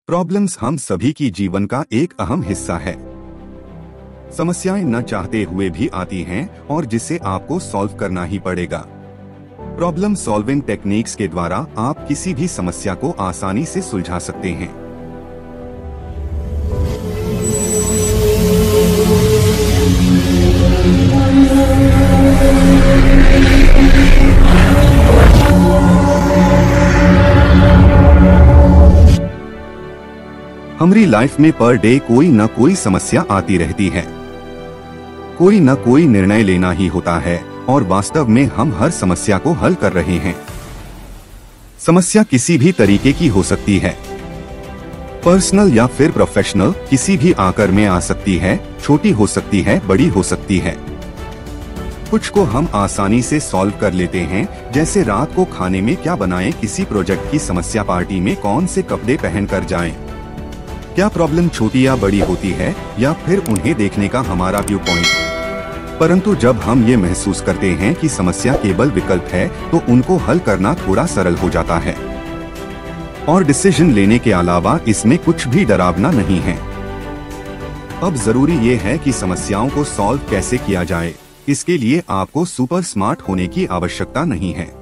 Problems हम सभी की जीवन का एक अहम हिस्सा है। समस्याएं न चाहते हुए भी आती हैं और जिसे आपको सॉल्व करना ही पड़ेगा। प्रॉब्लम सॉल्विंग टेक्निक्स के द्वारा आप किसी भी समस्या को आसानी से सुलझा सकते हैं। हमारी लाइफ में पर डे कोई न कोई समस्या आती रहती है। कोई न कोई निर्णय लेना ही होता है और वास्तव में हम हर समस्या को हल कर रहे हैं। समस्या किसी भी तरीके की हो सकती है, पर्सनल या फिर प्रोफेशनल, किसी भी आकार में आ सकती है, छोटी हो सकती है, बड़ी हो सकती है। कुछ को हम आसानी से सॉल्व कर लेते हैं, जैसे रात को खाने में क्या बनाएं, किसी प्रोजेक्ट की समस्या, पार्टी में कौन से कपड़े पहनकर जाएं। क्या प्रॉब्लम छोटी या बड़ी होती है या फिर उन्हें देखने का हमारा व्यू पॉइंट। परंतु जब हम ये महसूस करते हैं कि समस्या केवल विकल्प है तो उनको हल करना थोड़ा सरल हो जाता है और डिसीजन लेने के अलावा इसमें कुछ भी डरावना नहीं है। अब जरूरी ये है कि समस्याओं को सॉल्व कैसे किया जाए। इसके लिए आपको सुपर स्मार्ट होने की आवश्यकता नहीं है,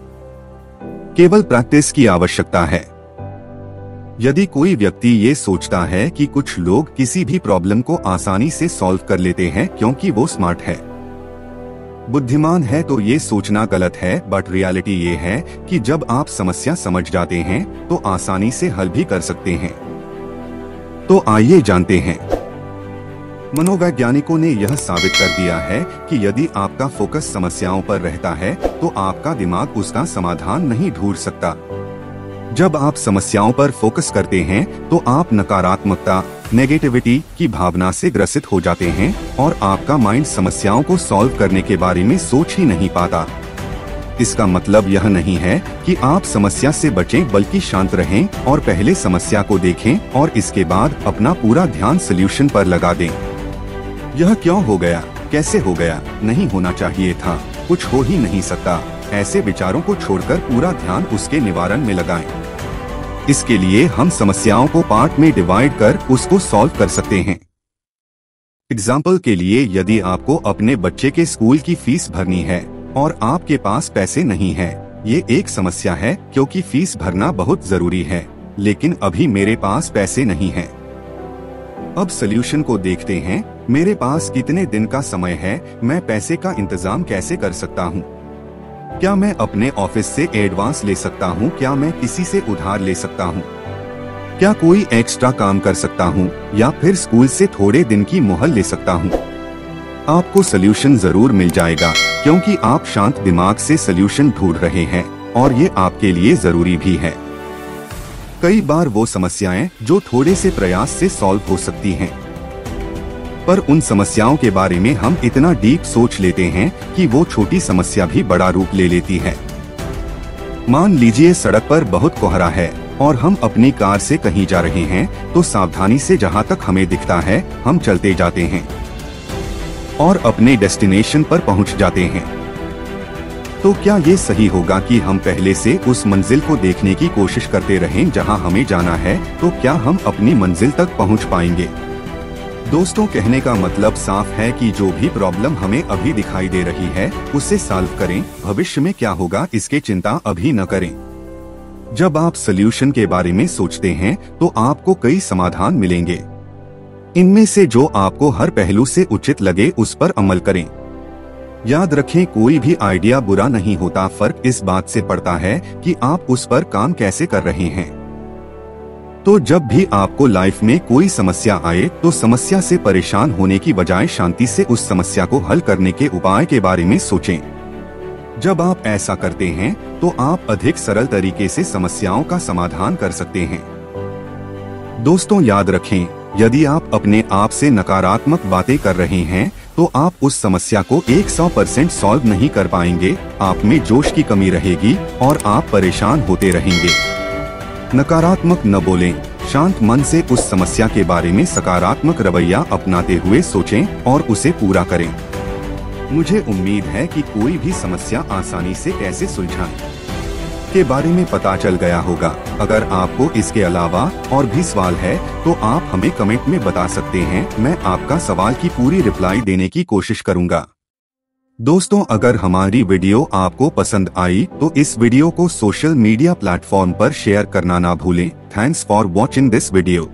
केवल प्रैक्टिस की आवश्यकता है। यदि कोई व्यक्ति ये सोचता है कि कुछ लोग किसी भी प्रॉब्लम को आसानी से सॉल्व कर लेते हैं क्योंकि वो स्मार्ट है, बुद्धिमान है, तो ये सोचना गलत है। बट रियलिटी ये है कि जब आप समस्या समझ जाते हैं तो आसानी से हल भी कर सकते हैं। तो आइए जानते हैं। मनोवैज्ञानिकों ने यह साबित कर दिया है कि यदि आपका फोकस समस्याओं पर रहता है तो आपका दिमाग उसका समाधान नहीं ढूंढ सकता। जब आप समस्याओं पर फोकस करते हैं तो आप नकारात्मकता, नेगेटिविटी की भावना से ग्रसित हो जाते हैं और आपका माइंड समस्याओं को सॉल्व करने के बारे में सोच ही नहीं पाता। इसका मतलब यह नहीं है कि आप समस्या से बचें, बल्कि शांत रहें और पहले समस्या को देखें और इसके बाद अपना पूरा ध्यान सॉल्यूशन पर लगा दें। यह क्यों हो गया, कैसे हो गया, नहीं होना चाहिए था, कुछ हो ही नहीं सकता, ऐसे विचारों को छोड़कर पूरा ध्यान उसके निवारण में लगाएं। इसके लिए हम समस्याओं को पार्ट में डिवाइड कर उसको सॉल्व कर सकते हैं। एग्जाम्पल के लिए, यदि आपको अपने बच्चे के स्कूल की फीस भरनी है और आपके पास पैसे नहीं है, ये एक समस्या है क्योंकि फीस भरना बहुत जरूरी है, लेकिन अभी मेरे पास पैसे नहीं है। अब सॉल्यूशन को देखते हैं। मेरे पास कितने दिन का समय है, मैं पैसे का इंतजाम कैसे कर सकता हूँ। क्या मैं अपने ऑफिस से एडवांस ले सकता हूँ, क्या मैं किसी से उधार ले सकता हूँ, क्या कोई एक्स्ट्रा काम कर सकता हूँ या फिर स्कूल से थोड़े दिन की मोहर ले सकता हूँ। आपको सॉल्यूशन जरूर मिल जाएगा क्योंकि आप शांत दिमाग से सॉल्यूशन ढूंढ रहे हैं और ये आपके लिए जरूरी भी है। कई बार वो समस्याएं जो थोड़े से प्रयास से सॉल्व हो सकती हैं, पर उन समस्याओं के बारे में हम इतना डीप सोच लेते हैं कि वो छोटी समस्या भी बड़ा रूप ले लेती है। मान लीजिए सड़क पर बहुत कोहरा है और हम अपनी कार से कहीं जा रहे हैं, तो सावधानी से जहां तक हमें दिखता है हम चलते जाते हैं और अपने डेस्टिनेशन पर पहुंच जाते हैं। तो क्या ये सही होगा कि हम पहले से उस मंजिल को देखने की कोशिश करते रहें जहां हमें जाना है? तो क्या हम अपनी मंजिल तक पहुंच पाएंगे? दोस्तों, कहने का मतलब साफ है कि जो भी प्रॉब्लम हमें अभी दिखाई दे रही है उसे सॉल्व करें। भविष्य में क्या होगा इसकी चिंता अभी न करें। जब आप सॉल्यूशन के बारे में सोचते हैं तो आपको कई समाधान मिलेंगे। इनमें से जो आपको हर पहलू से उचित लगे उस पर अमल करें। याद रखें, कोई भी आइडिया बुरा नहीं होता, फर्क इस बात से पड़ता है कि आप उस पर काम कैसे कर रहे हैं। तो जब भी आपको लाइफ में कोई समस्या आए तो समस्या से परेशान होने की बजाय शांति से उस समस्या को हल करने के उपाय के बारे में सोचें। जब आप ऐसा करते हैं तो आप अधिक सरल तरीके से समस्याओं का समाधान कर सकते हैं। दोस्तों, याद रखें, यदि आप अपने आप से नकारात्मक बातें कर रहे हैं तो आप उस समस्या को 100% सॉल्व नहीं कर पाएंगे। आप में जोश की कमी रहेगी और आप परेशान होते रहेंगे। नकारात्मक न बोलें, शांत मन से उस समस्या के बारे में सकारात्मक रवैया अपनाते हुए सोचें और उसे पूरा करें। मुझे उम्मीद है कि कोई भी समस्या आसानी से कैसे सुलझाएं। के बारे में पता चल गया होगा। अगर आपको इसके अलावा और भी सवाल है तो आप हमें कमेंट में बता सकते हैं। मैं आपका सवाल की पूरी रिप्लाई देने की कोशिश करूंगा। दोस्तों, अगर हमारी वीडियो आपको पसंद आई तो इस वीडियो को सोशल मीडिया प्लेटफॉर्म पर शेयर करना ना भूलें। Thanks for watching this video.